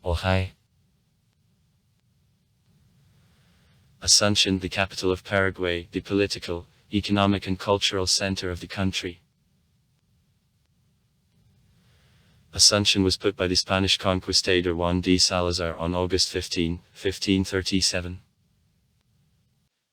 Oh hi. Asuncion, the capital of Paraguay, the political, economic and cultural center of the country. Asuncion was put by the Spanish conquistador Juan de Salazar on August 15, 1537.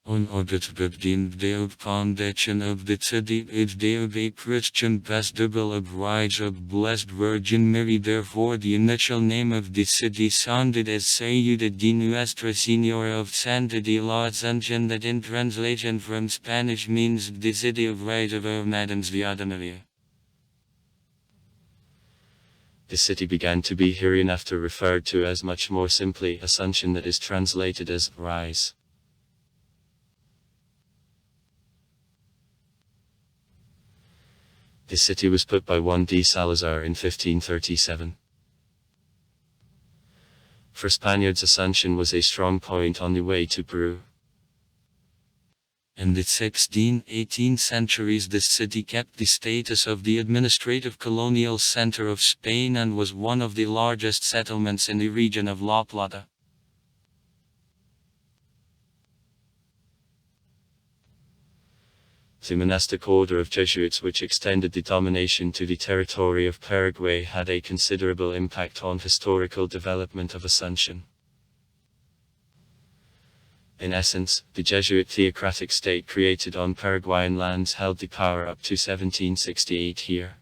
On August 15, the foundation of the city is day of a Christian festival of Rise of Blessed Virgin Mary. Therefore the initial name of the city sounded as Ciudad de Nuestra Señora of Santa de la Asuncion, that in translation from Spanish means the city of Rise of Our Madams de Ave. The city began to be hereinafter referred to as much more simply Asuncion, that is translated as Rise. The city was put by Juan de Salazar in 1537. For Spaniards, Asuncion was a strong point on the way to Peru. In the 16th-18th centuries this city kept the status of the administrative colonial center of Spain and was one of the largest settlements in the region of La Plata. The monastic order of Jesuits, which extended the domination to the territory of Paraguay, had a considerable impact on historical development of Asuncion. In essence, the Jesuit theocratic state created on Paraguayan lands held the power up to 1768 here.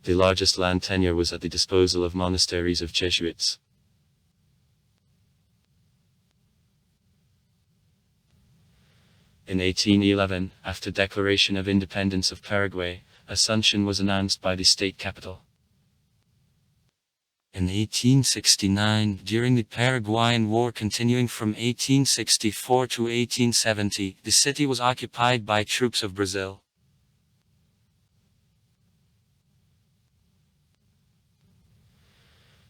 The largest land tenure was at the disposal of monasteries of Jesuits. In 1811, after declaration of independence of Paraguay, Asuncion was announced by the state capital. In 1869, during the Paraguayan War continuing from 1864 to 1870, the city was occupied by troops of Brazil.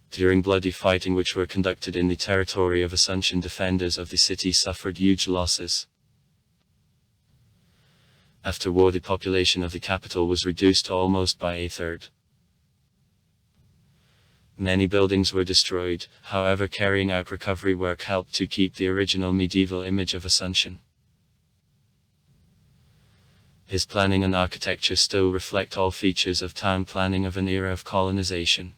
During bloody fighting which were conducted in the territory of Asuncion, defenders of the city suffered huge losses. After war, the population of the capital was reduced almost by a third. Many buildings were destroyed, however carrying out recovery work helped to keep the original medieval image of Asuncion. His planning and architecture still reflect all features of town planning of an era of colonization.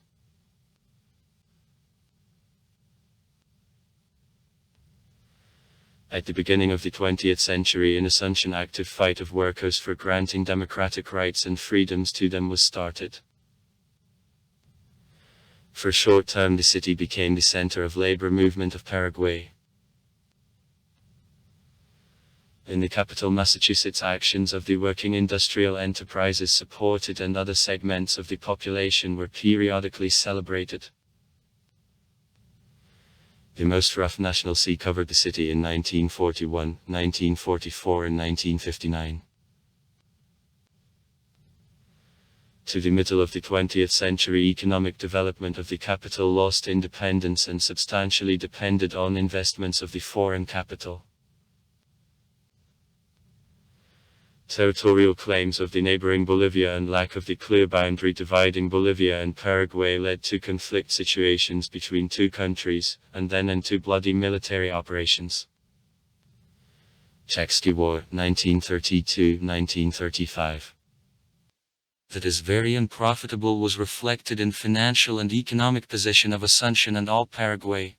At the beginning of the 20th century, in Asuncion, active fight of workers for granting democratic rights and freedoms to them was started. For a short term, the city became the center of labor movement of Paraguay. In the capital, Massachusetts, actions of the working industrial enterprises supported and other segments of the population were periodically celebrated. The most rough national sea covered the city in 1941, 1944 and 1959. To the middle of the 20th century, economic development of the capital lost independence and substantially depended on investments of the foreign capital. Territorial claims of the neighboring Bolivia and lack of the clear boundary dividing Bolivia and Paraguay led to conflict situations between two countries, and then into bloody military operations. Czechsky War, 1932-1935. That is very unprofitable was reflected in financial and economic position of Asuncion and all Paraguay.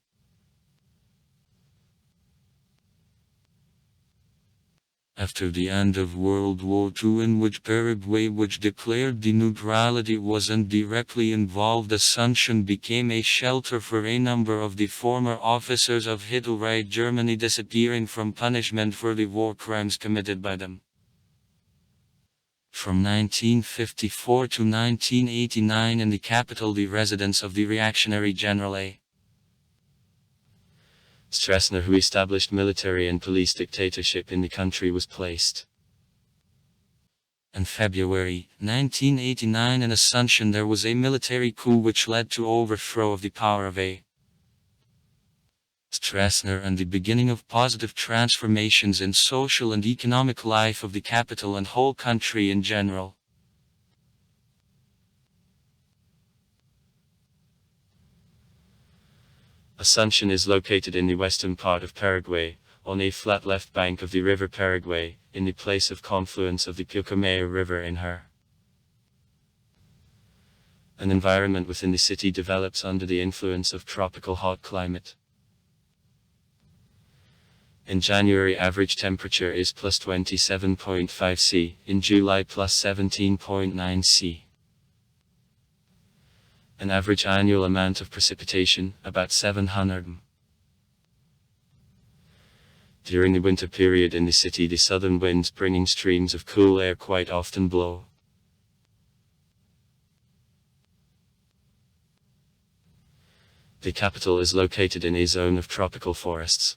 After the end of World War II, in which Paraguay, which declared the neutrality, wasn't directly involved, Asuncion became a shelter for a number of the former officers of Hitlerite Germany disappearing from punishment for the war crimes committed by them. From 1954 to 1989, in the capital, the residence of the reactionary General A. Stroessner, who established military and police dictatorship in the country, was placed. In February 1989 in Asuncion there was a military coup which led to overthrow of the power of A. Stroessner and the beginning of positive transformations in social and economic life of the capital and whole country in general. Asuncion is located in the western part of Paraguay, on a flat left bank of the river Paraguay, in the place of confluence of the Pilcomayo River in her. An environment within the city develops under the influence of tropical hot climate. In January, average temperature is plus 27.5 C, in July plus 17.9 C. An average annual amount of precipitation, about 700 mm. During the winter period in the city, the southern winds bringing streams of cool air quite often blow. The capital is located in a zone of tropical forests.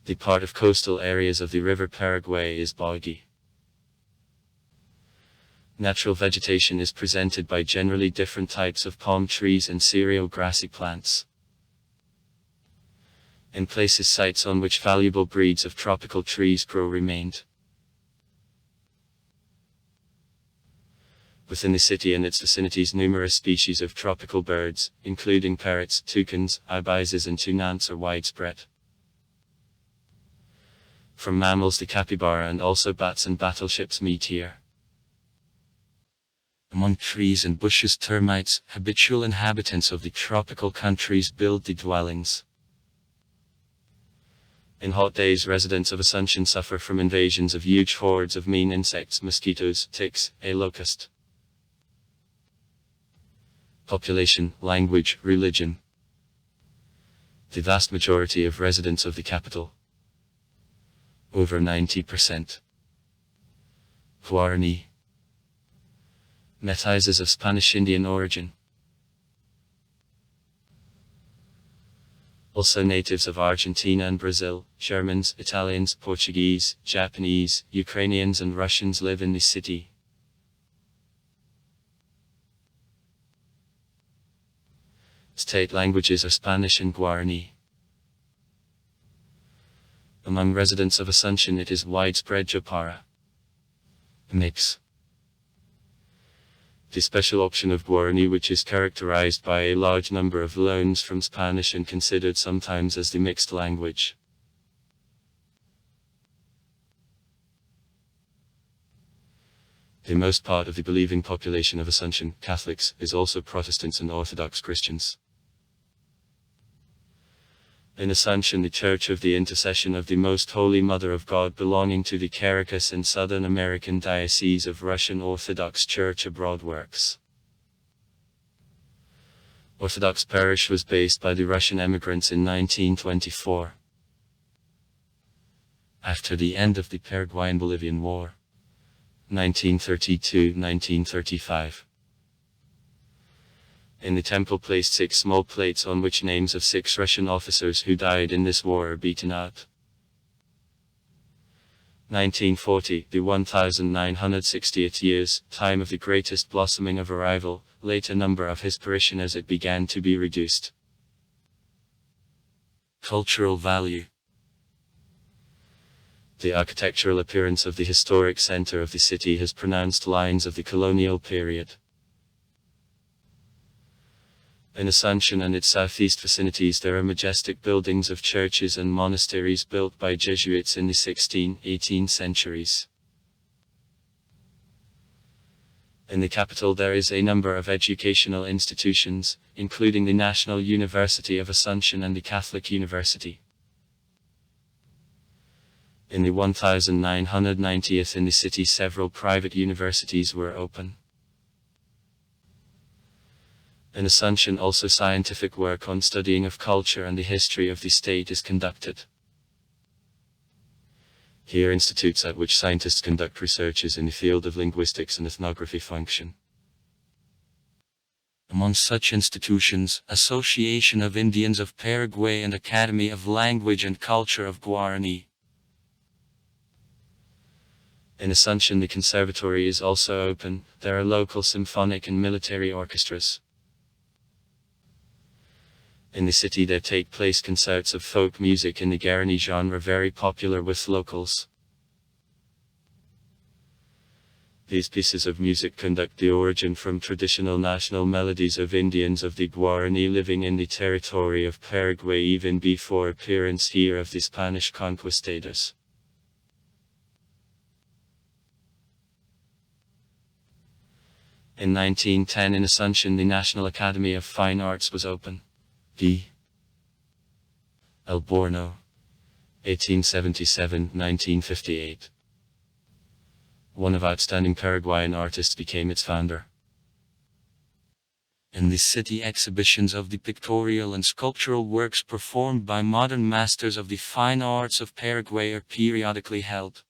The part of coastal areas of the river Paraguay is boggy. Natural vegetation is presented by generally different types of palm trees and cereal grassy plants. In places, sites on which valuable breeds of tropical trees grow remained. Within the city and its vicinities, numerous species of tropical birds, including parrots, toucans, ibises and tunants, are widespread. From mammals, the capybara and also bats and battleships meet here. Among trees and bushes, termites, habitual inhabitants of the tropical countries, build the dwellings. In hot days, residents of Asuncion suffer from invasions of huge hordes of mean insects, mosquitoes, ticks, a locust. Population, language, religion. The vast majority of residents of the capital, over 90%, Guarani. Métis of Spanish Indian origin. Also natives of Argentina and Brazil, Germans, Italians, Portuguese, Japanese, Ukrainians and Russians live in the city. State languages are Spanish and Guarani. Among residents of Asuncion, it is widespread Jopara mix. The special option of Guarani, which is characterized by a large number of loans from Spanish and considered sometimes as the mixed language. The most part of the believing population of Asuncion, Catholics, is also Protestants and Orthodox Christians. In Asuncion, the Church of the Intercession of the Most Holy Mother of God, belonging to the Caracas and Southern American Diocese of Russian Orthodox Church abroad, works. Orthodox parish was based by the Russian emigrants in 1924. After the end of the Paraguayan-Bolivian War, 1932-1935. In the temple placed 6 small plates on which names of 6 Russian officers who died in this war are beaten out. 1940, the 1960th years, time of the greatest blossoming of arrival, later number of his parishioners, it began to be reduced. Cultural value. The architectural appearance of the historic center of the city has pronounced lines of the colonial period. In Asuncion and its southeast vicinities there are majestic buildings of churches and monasteries built by Jesuits in the 16th, 18th centuries. In the capital there is a number of educational institutions, including the National University of Asuncion and the Catholic University. In the 1990th in the city several private universities were open. In Asuncion also scientific work on studying of culture and the history of the state is conducted. Here institutes at which scientists conduct researches in the field of linguistics and ethnography function. Among such institutions, Association of Indians of Paraguay and Academy of Language and Culture of Guarani. In Asuncion the conservatory is also open, there are local symphonic and military orchestras. In the city there take place concerts of folk music in the Guarani genre, very popular with locals. These pieces of music conduct the origin from traditional national melodies of Indians of the Guarani living in the territory of Paraguay even before appearance here of the Spanish conquistadors. In 1910 in Asuncion the National Academy of Fine Arts was open. D. El Borno, 1877-1958. One of outstanding Paraguayan artists became its founder. In the city, exhibitions of the pictorial and sculptural works performed by modern masters of the fine arts of Paraguay are periodically held.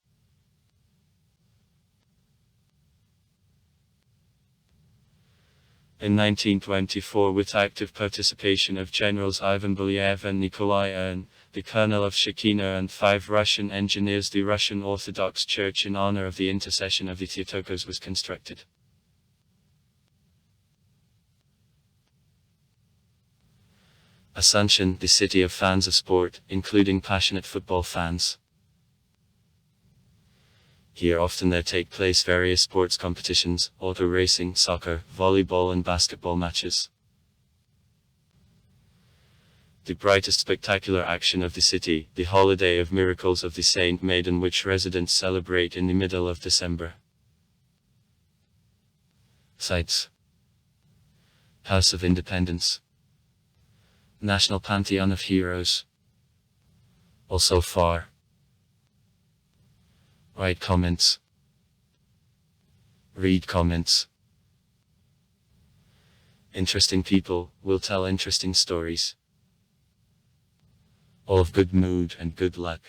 In 1924, with active participation of Generals Ivan Belyaev and Nikolai Ern, the Colonel of Shekinah and 5 Russian engineers, the Russian Orthodox Church in honor of the intercession of the Theotokos was constructed. Asuncion, the city of fans of sport, including passionate football fans. Here often there take place various sports competitions, auto racing, soccer, volleyball and basketball matches. The brightest spectacular action of the city, the holiday of miracles of the Saint Maiden, which residents celebrate in the middle of December. Sites: House of Independence, National Pantheon of Heroes. Also far. Write comments. Read comments. Interesting people will tell interesting stories. All of good mood and good luck.